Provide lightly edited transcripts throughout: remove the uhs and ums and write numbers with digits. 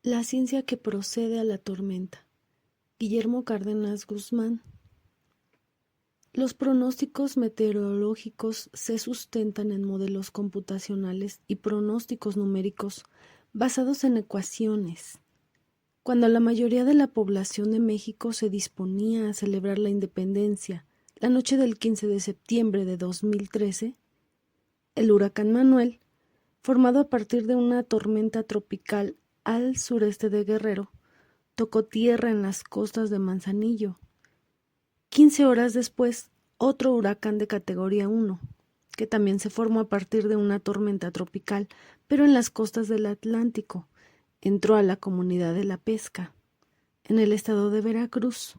La ciencia que procede a la tormenta. Guillermo Cárdenas Guzmán. Los pronósticos meteorológicos se sustentan en modelos computacionales y pronósticos numéricos basados en ecuaciones. Cuando la mayoría de la población de México se disponía a celebrar la independencia, la noche del 15 de septiembre de 2013, el huracán Manuel, formado a partir de una tormenta tropical al sureste de Guerrero, tocó tierra en las costas de Manzanillo. 15 horas después, otro huracán de categoría 1, que también se formó a partir de una tormenta tropical, pero en las costas del Atlántico, entró a la comunidad de La Pesca, en el estado de Veracruz.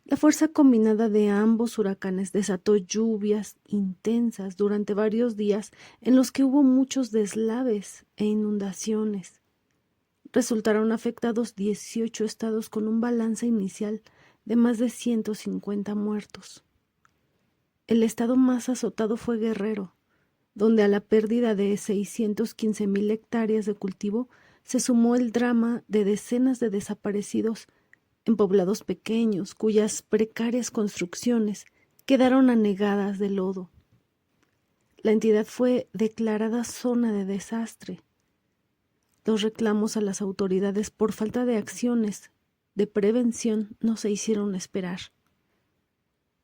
La fuerza combinada de ambos huracanes desató lluvias intensas durante varios días en los que hubo muchos deslaves e inundaciones. Resultaron afectados 18 estados con un balance inicial de más de 150 muertos. El estado más azotado fue Guerrero, donde a la pérdida de 615,000 hectáreas de cultivo se sumó el drama de decenas de desaparecidos en poblados pequeños cuyas precarias construcciones quedaron anegadas de lodo. La entidad fue declarada zona de desastre. Los reclamos a las autoridades por falta de acciones de prevención no se hicieron esperar.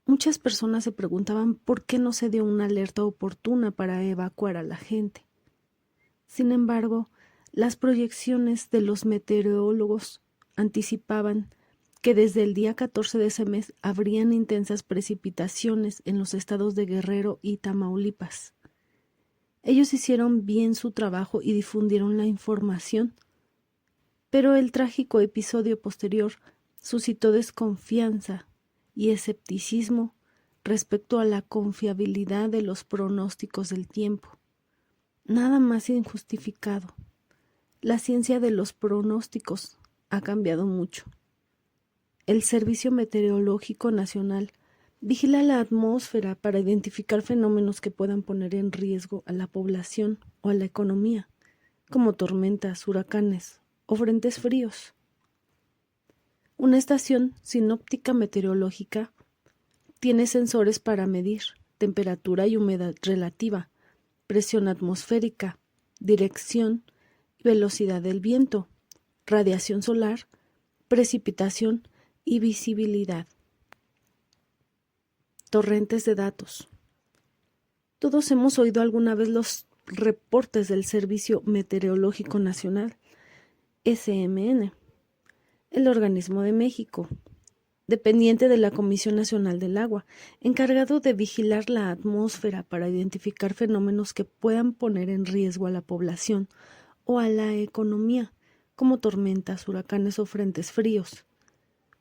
Muchas personas se preguntaban por qué no se dio una alerta oportuna para evacuar a la gente. Sin embargo, las proyecciones de los meteorólogos anticipaban que desde el día 14 de ese mes habrían intensas precipitaciones en los estados de Guerrero y Tamaulipas. Ellos hicieron bien su trabajo y difundieron la información, pero el trágico episodio posterior suscitó desconfianza y escepticismo respecto a la confiabilidad de los pronósticos del tiempo. Nada más injustificado. La ciencia de los pronósticos ha cambiado mucho. El Servicio Meteorológico Nacional vigila la atmósfera para identificar fenómenos que puedan poner en riesgo a la población o a la economía, como tormentas, huracanes o frentes fríos. Una estación sinóptica meteorológica tiene sensores para medir temperatura y humedad relativa, presión atmosférica, dirección y velocidad del viento, radiación solar, precipitación y visibilidad. Torrentes de datos. Todos hemos oído alguna vez los reportes del Servicio Meteorológico Nacional, SMN, el organismo de México, dependiente de la Comisión Nacional del Agua, encargado de vigilar la atmósfera para identificar fenómenos que puedan poner en riesgo a la población o a la economía, como tormentas, huracanes o frentes fríos.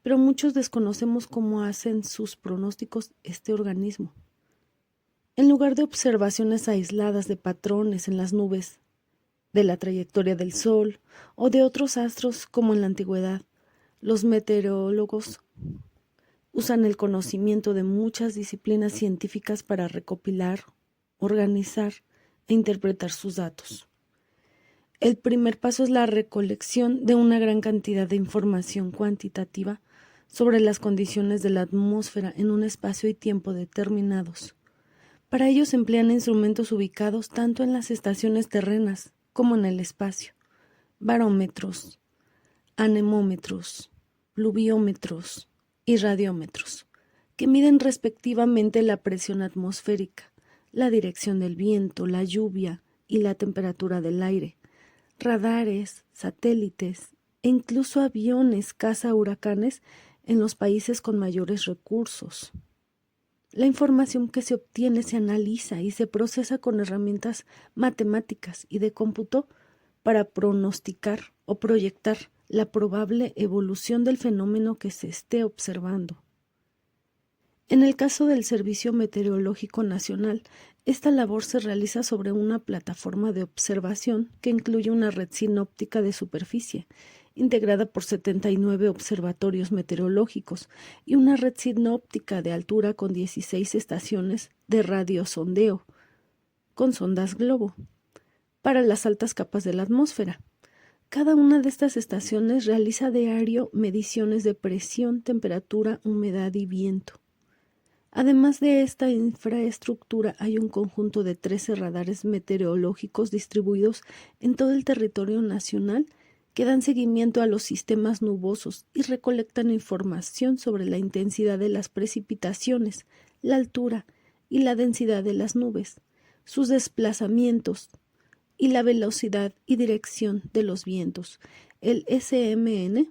Pero muchos desconocemos cómo hacen sus pronósticos este organismo. En lugar de observaciones aisladas de patrones en las nubes, de la trayectoria del Sol o de otros astros como en la antigüedad, los meteorólogos usan el conocimiento de muchas disciplinas científicas para recopilar, organizar e interpretar sus datos. El primer paso es la recolección de una gran cantidad de información cuantitativa sobre las condiciones de la atmósfera en un espacio y tiempo determinados. Para ello se emplean instrumentos ubicados tanto en las estaciones terrenas como en el espacio: barómetros, anemómetros, pluviómetros y radiómetros, que miden respectivamente la presión atmosférica, la dirección del viento, la lluvia y la temperatura del aire, radares, satélites e incluso aviones caza-huracanes en los países con mayores recursos. La información que se obtiene se analiza y se procesa con herramientas matemáticas y de cómputo para pronosticar o proyectar la probable evolución del fenómeno que se esté observando. En el caso del Servicio Meteorológico Nacional, esta labor se realiza sobre una plataforma de observación que incluye una red sinóptica de superficie, integrada por 79 observatorios meteorológicos, y una red sinóptica de altura con 16 estaciones de radiosondeo, con sondas globo, para las altas capas de la atmósfera, Cada una de estas estaciones realiza a diario mediciones de presión, temperatura, humedad y viento. Además de esta infraestructura, hay un conjunto de 13 radares meteorológicos distribuidos en todo el territorio nacional que dan seguimiento a los sistemas nubosos y recolectan información sobre la intensidad de las precipitaciones, la altura y la densidad de las nubes, sus desplazamientos y la velocidad y dirección de los vientos. El SMN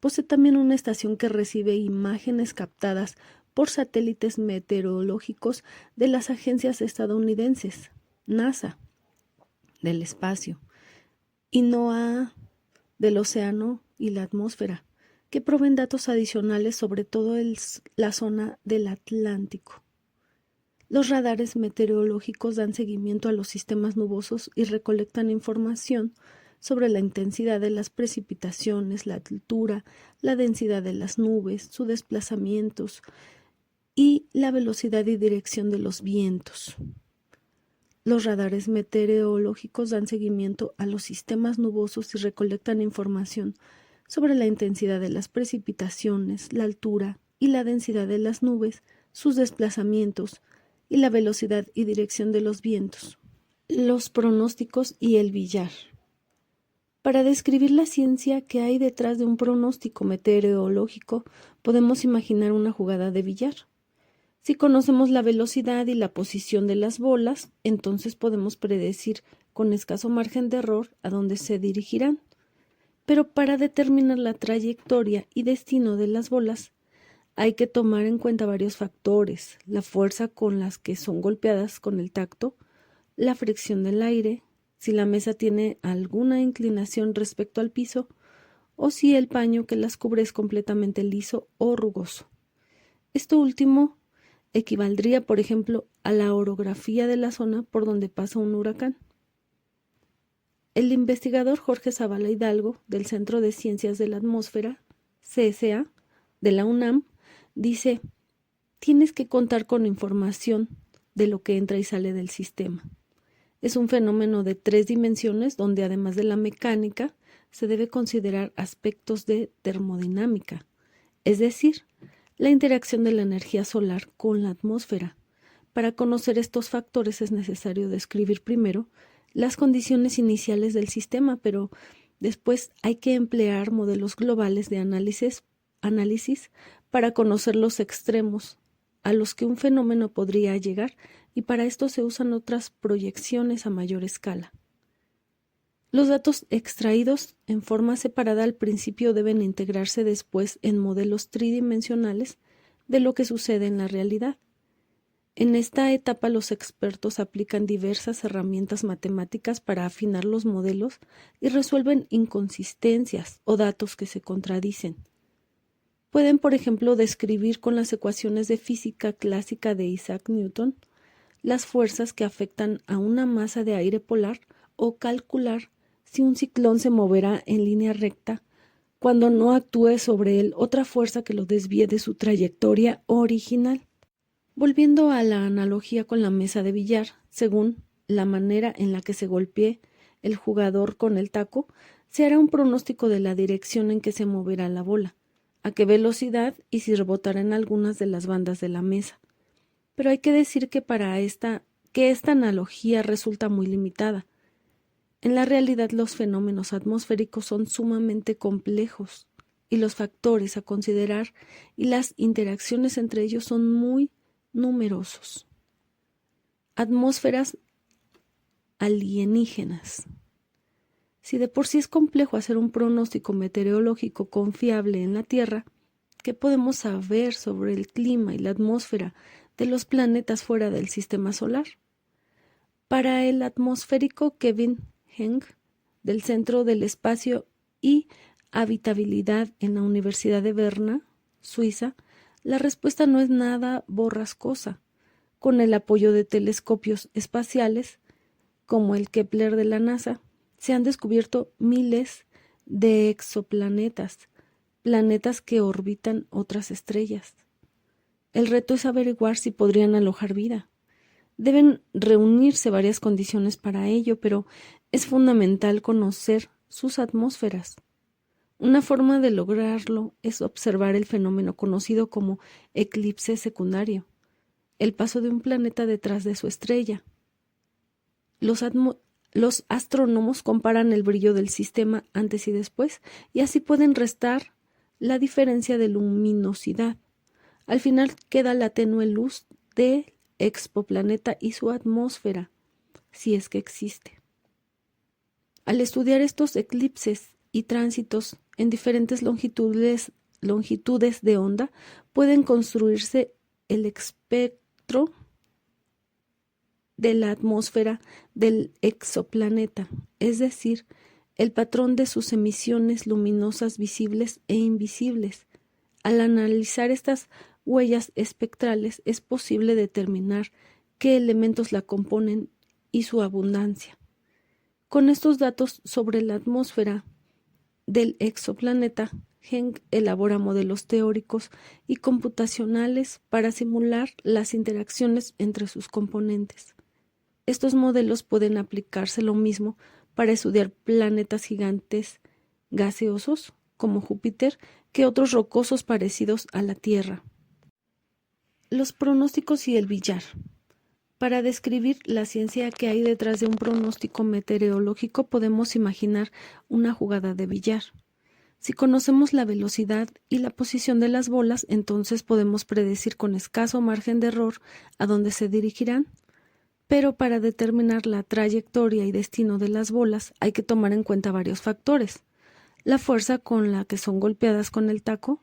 posee también una estación que recibe imágenes captadas por satélites meteorológicos de las agencias estadounidenses, NASA, del espacio, y NOAA, del océano y la atmósfera, que proveen datos adicionales sobre toda la zona del Atlántico. Los radares meteorológicos dan seguimiento a los sistemas nubosos y recolectan información sobre la intensidad de las precipitaciones, la altura, la densidad de las nubes, sus desplazamientos y la velocidad y dirección de los vientos. Los radares meteorológicos dan seguimiento a los sistemas nubosos y recolectan información sobre la intensidad de las precipitaciones, la altura y la densidad de las nubes, sus desplazamientos y la velocidad y dirección de los vientos. Los pronósticos y el billar. Para describir la ciencia que hay detrás de un pronóstico meteorológico, podemos imaginar una jugada de billar. Si conocemos la velocidad y la posición de las bolas, entonces podemos predecir con escaso margen de error a dónde se dirigirán. Pero para determinar la trayectoria y destino de las bolas, hay que tomar en cuenta varios factores: la fuerza con las que son golpeadas con el tacto, la fricción del aire, si la mesa tiene alguna inclinación respecto al piso, o si el paño que las cubre es completamente liso o rugoso. Esto último equivaldría, por ejemplo, a la orografía de la zona por donde pasa un huracán. El investigador Jorge Zavala Hidalgo, del Centro de Ciencias de la Atmósfera, CSA, de la UNAM, dice: tienes que contar con información de lo que entra y sale del sistema. Es un fenómeno de 3 dimensiones donde, además de la mecánica, se debe considerar aspectos de termodinámica, es decir, la interacción de la energía solar con la atmósfera. Para conocer estos factores es necesario describir primero las condiciones iniciales del sistema, pero después hay que emplear modelos globales de análisis para conocer los extremos a los que un fenómeno podría llegar, y para esto se usan otras proyecciones a mayor escala. Los datos extraídos en forma separada al principio deben integrarse después en modelos tridimensionales de lo que sucede en la realidad. En esta etapa los expertos aplican diversas herramientas matemáticas para afinar los modelos y resuelven inconsistencias o datos que se contradicen. Pueden, por ejemplo, describir con las ecuaciones de física clásica de Isaac Newton las fuerzas que afectan a una masa de aire polar o calcular si un ciclón se moverá en línea recta cuando no actúe sobre él otra fuerza que lo desvíe de su trayectoria original. Volviendo a la analogía con la mesa de billar, según la manera en la que se golpee el jugador con el taco, se hará un pronóstico de la dirección en que se moverá la bola, a qué velocidad y si rebotará en algunas de las bandas de la mesa. Pero hay que decir que esta analogía resulta muy limitada. En la realidad, los fenómenos atmosféricos son sumamente complejos y los factores a considerar y las interacciones entre ellos son muy numerosos. Atmósferas alienígenas. Si de por sí es complejo hacer un pronóstico meteorológico confiable en la Tierra, ¿qué podemos saber sobre el clima y la atmósfera de los planetas fuera del sistema solar? Para el atmosférico Kevin Heng, del Centro del Espacio y Habitabilidad en la Universidad de Berna, Suiza, la respuesta no es nada borrascosa. Con el apoyo de telescopios espaciales, como el Kepler de la NASA, se han descubierto miles de exoplanetas, planetas que orbitan otras estrellas. El reto es averiguar si podrían alojar vida. Deben reunirse varias condiciones para ello, pero es fundamental conocer sus atmósferas. Una forma de lograrlo es observar el fenómeno conocido como eclipse secundario, el paso de un planeta detrás de su estrella. Los astrónomos comparan el brillo del sistema antes y después, y así pueden restar la diferencia de luminosidad. Al final queda la tenue luz del exoplaneta y su atmósfera, si es que existe. Al estudiar estos eclipses y tránsitos en diferentes longitudes de onda, pueden construirse el espectro de la atmósfera del exoplaneta, es decir, el patrón de sus emisiones luminosas visibles e invisibles. Al analizar estas huellas espectrales es posible determinar qué elementos la componen y su abundancia. Con estos datos sobre la atmósfera del exoplaneta, Genk elabora modelos teóricos y computacionales para simular las interacciones entre sus componentes. Estos modelos pueden aplicarse lo mismo para estudiar planetas gigantes gaseosos como Júpiter que otros rocosos parecidos a la Tierra. Los pronósticos y el billar. Para describir la ciencia que hay detrás de un pronóstico meteorológico podemos imaginar una jugada de billar. Si conocemos la velocidad y la posición de las bolas, entonces podemos predecir con escaso margen de error a dónde se dirigirán. Pero para determinar la trayectoria y destino de las bolas hay que tomar en cuenta varios factores: la fuerza con la que son golpeadas con el taco,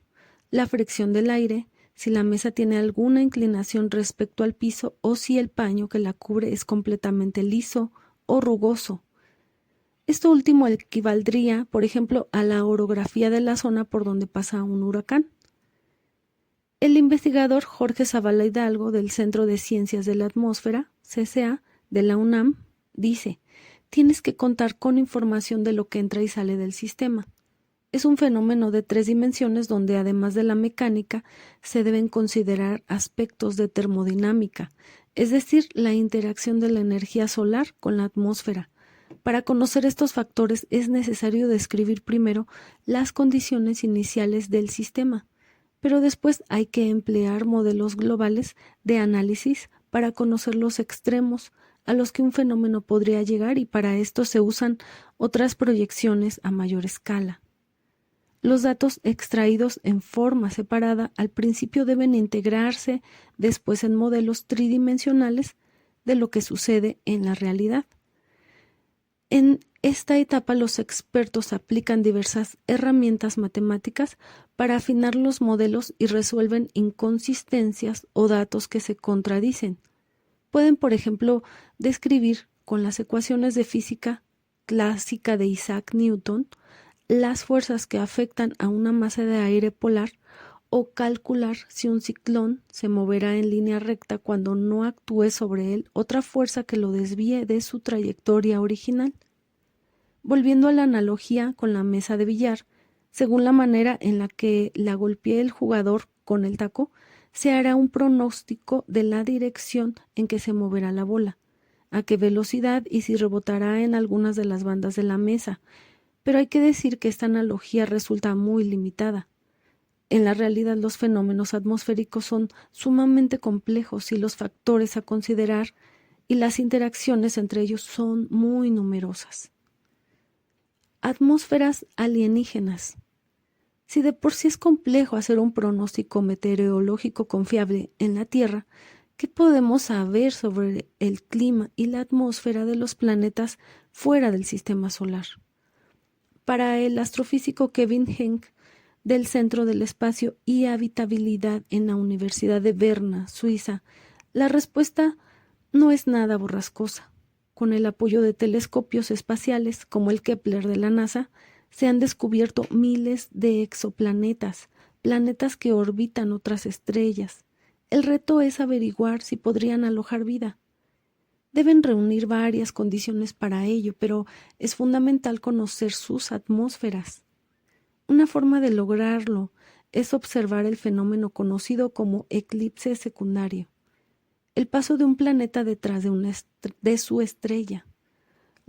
la fricción del aire, si la mesa tiene alguna inclinación respecto al piso o si el paño que la cubre es completamente liso o rugoso. Esto último equivaldría, por ejemplo, a la orografía de la zona por donde pasa un huracán. El investigador Jorge Zavala Hidalgo del Centro de Ciencias de la Atmósfera, CCA, de la UNAM, dice: tienes que contar con información de lo que entra y sale del sistema. Es un fenómeno de 3 dimensiones donde además de la mecánica se deben considerar aspectos de termodinámica, es decir, la interacción de la energía solar con la atmósfera. Para conocer estos factores es necesario describir primero las condiciones iniciales del sistema, pero después hay que emplear modelos globales de análisis para conocer los extremos a los que un fenómeno podría llegar, y para esto se usan otras proyecciones a mayor escala. Los datos extraídos en forma separada al principio deben integrarse después en modelos tridimensionales de lo que sucede en la realidad. En esta etapa los expertos aplican diversas herramientas matemáticas para afinar los modelos y resuelven inconsistencias o datos que se contradicen. Pueden, por ejemplo, describir con las ecuaciones de física clásica de Isaac Newton las fuerzas que afectan a una masa de aire polar o calcular si un ciclón se moverá en línea recta cuando no actúe sobre él otra fuerza que lo desvíe de su trayectoria original. Volviendo a la analogía con la mesa de billar, según la manera en la que la golpee el jugador con el taco, se hará un pronóstico de la dirección en que se moverá la bola, a qué velocidad y si rebotará en algunas de las bandas de la mesa. Pero hay que decir que esta analogía resulta muy limitada. En la realidad, los fenómenos atmosféricos son sumamente complejos y los factores a considerar y las interacciones entre ellos son muy numerosas. Atmósferas alienígenas. Si de por sí es complejo hacer un pronóstico meteorológico confiable en la Tierra, ¿qué podemos saber sobre el clima y la atmósfera de los planetas fuera del sistema solar? Para el astrofísico Kevin Genk, del Centro del Espacio y Habitabilidad en la Universidad de Berna, Suiza, la respuesta no es nada borrascosa. Con el apoyo de telescopios espaciales como el Kepler de la NASA, se han descubierto miles de exoplanetas, planetas que orbitan otras estrellas. El reto es averiguar si podrían alojar vida. Deben reunir varias condiciones para ello, pero es fundamental conocer sus atmósferas. Una forma de lograrlo es observar el fenómeno conocido como eclipse secundario, el paso de un planeta detrás de su estrella.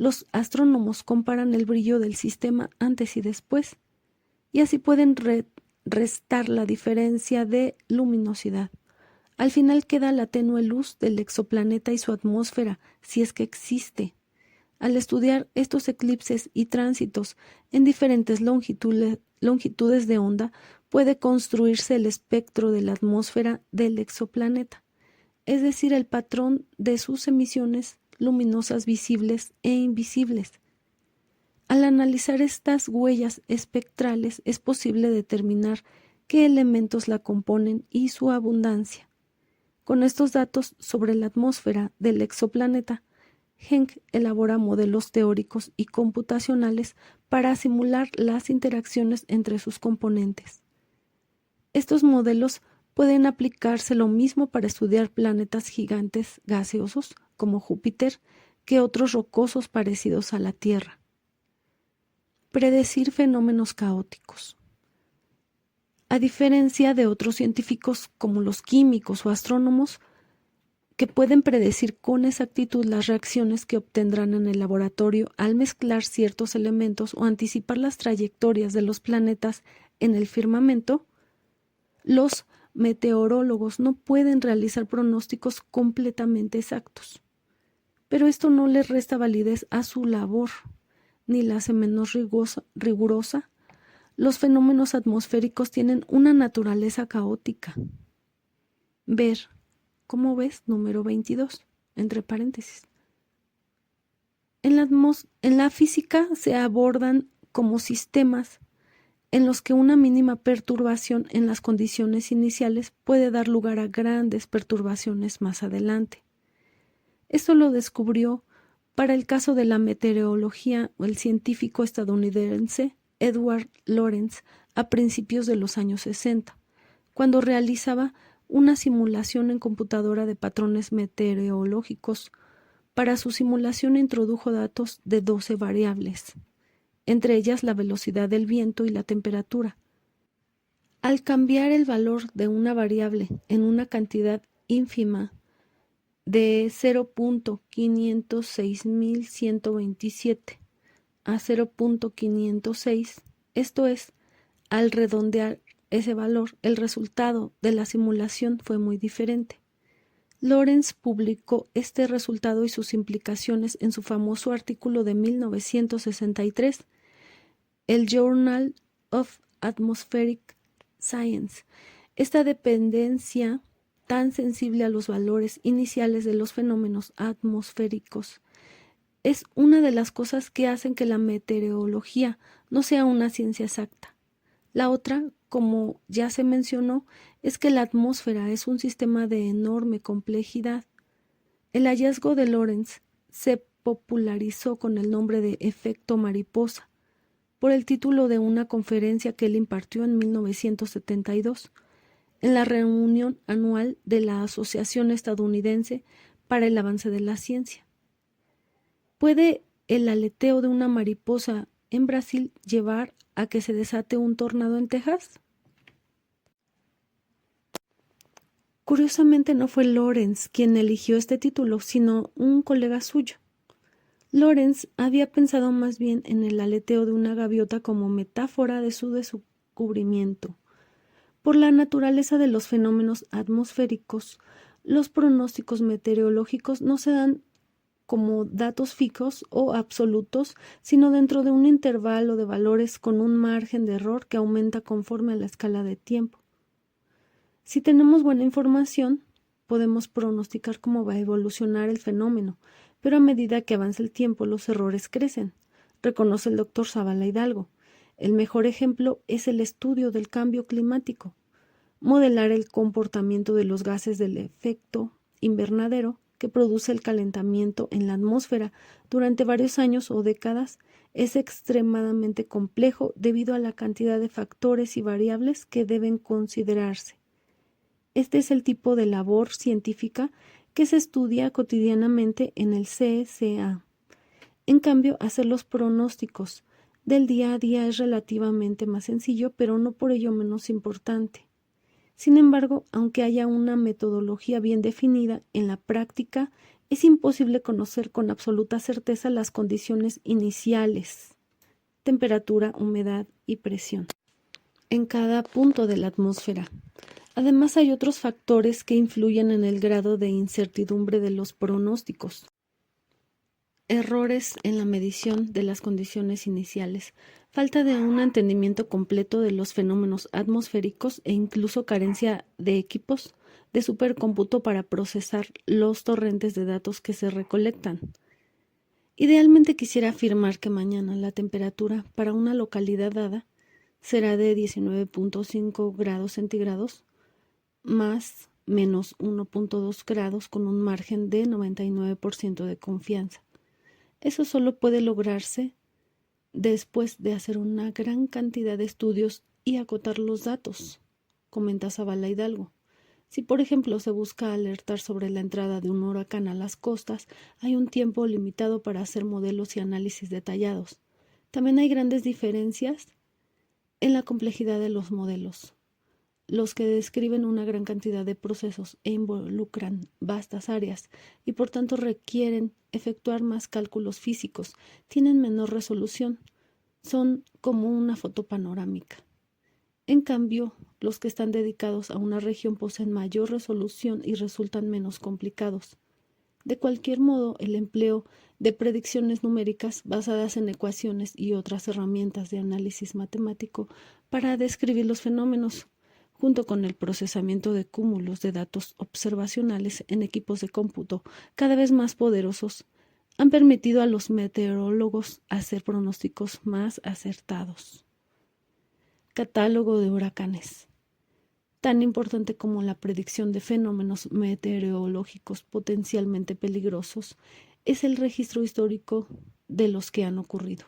los astrónomos comparan el brillo del sistema antes y después, y así pueden restar la diferencia de luminosidad. Al final queda la tenue luz del exoplaneta y su atmósfera, si es que existe. Al estudiar estos eclipses y tránsitos en diferentes longitudes de onda, puede construirse el espectro de la atmósfera del exoplaneta, es decir, el patrón de sus emisiones luminosas visibles e invisibles. Al analizar estas huellas espectrales es posible determinar qué elementos la componen y su abundancia. Con estos datos sobre la atmósfera del exoplaneta, Genk elabora modelos teóricos y computacionales para simular las interacciones entre sus componentes. Estos modelos pueden aplicarse lo mismo para estudiar planetas gigantes gaseosos como Júpiter que otros rocosos parecidos a la Tierra. Predecir fenómenos caóticos. A diferencia de otros científicos como los químicos o astrónomos, que pueden predecir con exactitud las reacciones que obtendrán en el laboratorio al mezclar ciertos elementos o anticipar las trayectorias de los planetas en el firmamento, los meteorólogos no pueden realizar pronósticos completamente exactos. Pero esto no les resta validez a su labor, ni la hace menos rigurosa. Los fenómenos atmosféricos tienen una naturaleza caótica. Ver, ¿cómo ves? Número 22, entre paréntesis. En la física se abordan como sistemas en los que una mínima perturbación en las condiciones iniciales puede dar lugar a grandes perturbaciones más adelante. Esto lo descubrió para el caso de la meteorología el científico estadounidense Edward Lorenz a principios de los años 60, cuando realizaba una simulación en computadora de patrones meteorológicos. Para su simulación introdujo datos de 12 variables, entre ellas la velocidad del viento y la temperatura. Al cambiar el valor de una variable en una cantidad ínfima de 0.506127 a 0.506, esto es, al redondear ese valor, el resultado de la simulación fue muy diferente. Lorenz publicó este resultado y sus implicaciones en su famoso artículo de 1963, el Journal of Atmospheric Science. Esta dependencia tan sensible a los valores iniciales de los fenómenos atmosféricos es una de las cosas que hacen que la meteorología no sea una ciencia exacta. La otra, como ya se mencionó, es que la atmósfera es un sistema de enorme complejidad. El hallazgo de Lorenz se popularizó con el nombre de efecto mariposa, por el título de una conferencia que él impartió en 1972, en la reunión anual de la Asociación Estadounidense para el Avance de la Ciencia. ¿Puede el aleteo de una mariposa en Brasil llevar a que se desate un tornado en Texas? Curiosamente no fue Lorenz quien eligió este título, sino un colega suyo. Lorenz había pensado más bien en el aleteo de una gaviota como metáfora de su descubrimiento. Por la naturaleza de los fenómenos atmosféricos, los pronósticos meteorológicos no se dan como datos fijos o absolutos, sino dentro de un intervalo de valores con un margen de error que aumenta conforme a la escala de tiempo. Si tenemos buena información, podemos pronosticar cómo va a evolucionar el fenómeno, pero a medida que avanza el tiempo los errores crecen, reconoce el doctor Zavala Hidalgo. El mejor ejemplo es el estudio del cambio climático. Modelar el comportamiento de los gases del efecto invernadero que produce el calentamiento en la atmósfera durante varios años o décadas es extremadamente complejo debido a la cantidad de factores y variables que deben considerarse. Este es el tipo de labor científica que se estudia cotidianamente en el CCA. En cambio, hacer los pronósticos del día a día es relativamente más sencillo, pero no por ello menos importante. Sin embargo, aunque haya una metodología bien definida, en la práctica es imposible conocer con absoluta certeza las condiciones iniciales, temperatura, humedad y presión, en cada punto de la atmósfera. Además, hay otros factores que influyen en el grado de incertidumbre de los pronósticos. Errores en la medición de las condiciones iniciales, falta de un entendimiento completo de los fenómenos atmosféricos e incluso carencia de equipos de supercómputo para procesar los torrentes de datos que se recolectan. Idealmente quisiera afirmar que mañana la temperatura para una localidad dada será de 19.5 grados centígrados más menos 1.2 grados con un margen de 99% de confianza. Eso solo puede lograrse después de hacer una gran cantidad de estudios y acotar los datos, comenta Zavala Hidalgo. Si, por ejemplo, se busca alertar sobre la entrada de un huracán a las costas, hay un tiempo limitado para hacer modelos y análisis detallados. También hay grandes diferencias en la complejidad de los modelos, los que describen una gran cantidad de procesos e involucran vastas áreas y por tanto requieren efectuar más cálculos físicos, tienen menor resolución, son como una foto panorámica. En cambio, los que están dedicados a una región poseen mayor resolución y resultan menos complicados. De cualquier modo, el empleo de predicciones numéricas basadas en ecuaciones y otras herramientas de análisis matemático para describir los fenómenos, junto con el procesamiento de cúmulos de datos observacionales en equipos de cómputo cada vez más poderosos, han permitido a los meteorólogos hacer pronósticos más acertados. Catálogo de huracanes. Tan importante como la predicción de fenómenos meteorológicos potencialmente peligrosos es el registro histórico de los que han ocurrido,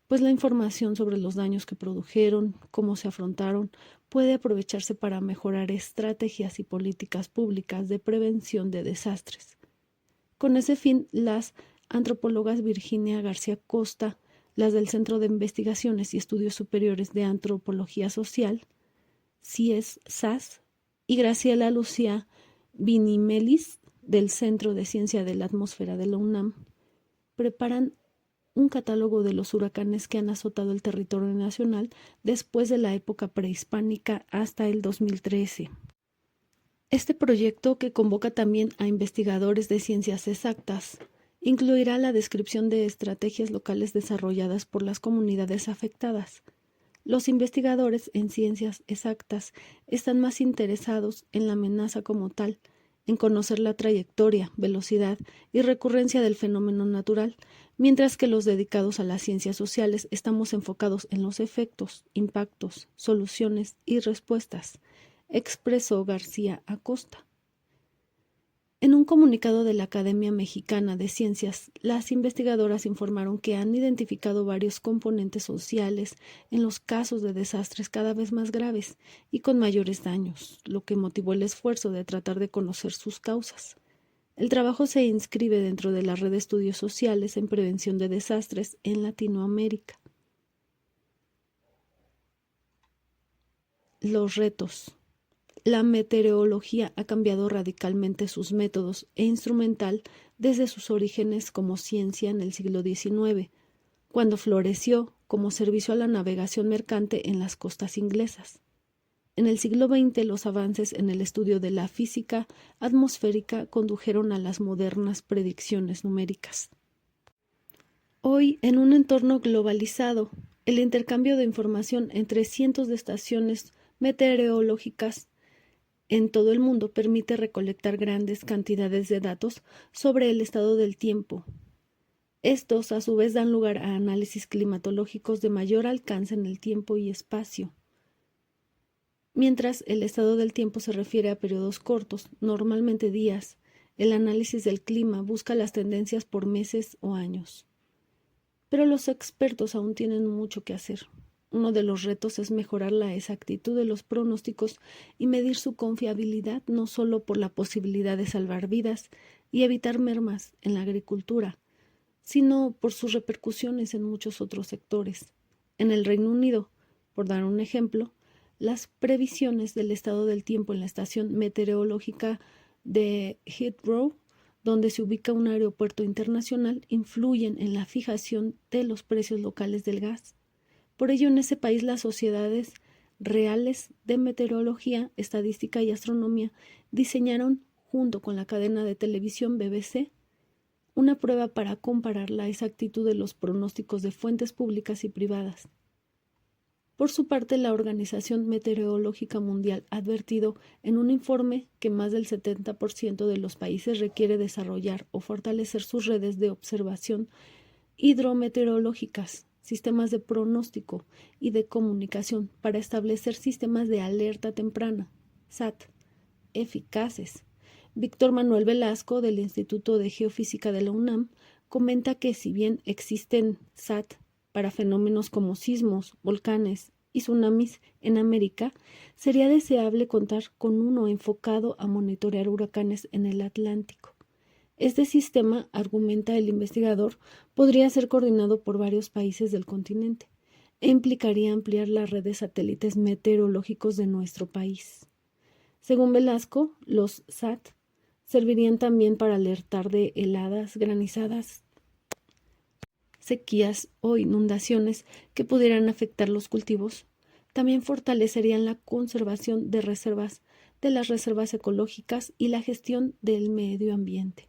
pues la información sobre los daños que produjeron, cómo se afrontaron, puede aprovecharse para mejorar estrategias y políticas públicas de prevención de desastres. Con ese fin, las antropólogas Virginia García Costa, las del Centro de Investigaciones y Estudios Superiores de Antropología Social, CIES-SAS, y Graciela Lucía Vinimelis, del Centro de Ciencia de la Atmósfera de la UNAM, preparan un catálogo de los huracanes que han azotado el territorio nacional después de la época prehispánica hasta el 2013. Este proyecto, que convoca también a investigadores de ciencias exactas, incluirá la descripción de estrategias locales desarrolladas por las comunidades afectadas. Los investigadores en ciencias exactas están más interesados en la amenaza como tal, en conocer la trayectoria, velocidad y recurrencia del fenómeno natural, mientras que los dedicados a las ciencias sociales estamos enfocados en los efectos, impactos, soluciones y respuestas, expresó García Acosta. En un comunicado de la Academia Mexicana de Ciencias, las investigadoras informaron que han identificado varios componentes sociales en los casos de desastres cada vez más graves y con mayores daños, lo que motivó el esfuerzo de tratar de conocer sus causas. El trabajo se inscribe dentro de la red de estudios sociales en prevención de desastres en Latinoamérica. Los retos. La meteorología ha cambiado radicalmente sus métodos e instrumental desde sus orígenes como ciencia en el siglo XIX, cuando floreció como servicio a la navegación mercante en las costas inglesas. En el siglo XX, los avances en el estudio de la física atmosférica condujeron a las modernas predicciones numéricas. Hoy, en un entorno globalizado, el intercambio de información entre cientos de estaciones meteorológicas en todo el mundo permite recolectar grandes cantidades de datos sobre el estado del tiempo. Estos, a su vez, dan lugar a análisis climatológicos de mayor alcance en el tiempo y espacio. Mientras el estado del tiempo se refiere a periodos cortos, normalmente días, el análisis del clima busca las tendencias por meses o años. Pero los expertos aún tienen mucho que hacer. Uno de los retos es mejorar la exactitud de los pronósticos y medir su confiabilidad, no solo por la posibilidad de salvar vidas y evitar mermas en la agricultura, sino por sus repercusiones en muchos otros sectores. En el Reino Unido, por dar un ejemplo, las previsiones del estado del tiempo en la estación meteorológica de Heathrow donde se ubica un aeropuerto internacional, influyen en la fijación de los precios locales del gas. Por ello, en ese país las sociedades reales de meteorología, estadística y astronomía diseñaron, junto con la cadena de televisión BBC, una prueba para comparar la exactitud de los pronósticos de fuentes públicas y privadas. Por su parte, la Organización Meteorológica Mundial ha advertido en un informe que más del 70% de los países requiere desarrollar o fortalecer sus redes de observación hidrometeorológicas, sistemas de pronóstico y de comunicación para establecer sistemas de alerta temprana, SAT, eficaces. Víctor Manuel Velasco, del Instituto de Geofísica de la UNAM, comenta que si bien existen SAT para fenómenos como sismos, volcanes y tsunamis en América, sería deseable contar con uno enfocado a monitorear huracanes en el Atlántico. Este sistema, argumenta el investigador, podría ser coordinado por varios países del continente e implicaría ampliar la red de satélites meteorológicos de nuestro país. Según Velasco, los SAT servirían también para alertar de heladas, granizadas, sequías o inundaciones que pudieran afectar los cultivos. También fortalecerían la conservación de las reservas ecológicas y la gestión del medio ambiente.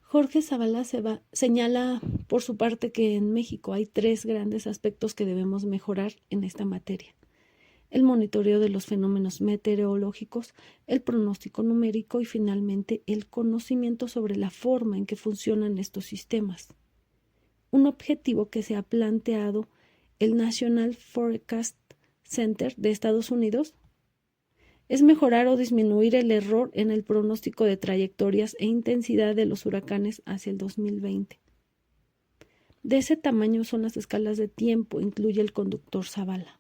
Jorge Zavala señala, por su parte, que en México hay 3 grandes aspectos que debemos mejorar en esta materia: el monitoreo de los fenómenos meteorológicos, el pronóstico numérico y, finalmente, el conocimiento sobre la forma en que funcionan estos sistemas. Un objetivo que se ha planteado el National Forecast Center de Estados Unidos es mejorar o disminuir el error en el pronóstico de trayectorias e intensidad de los huracanes hacia el 2020. De ese tamaño son las escalas de tiempo, incluye el conductor Zavala.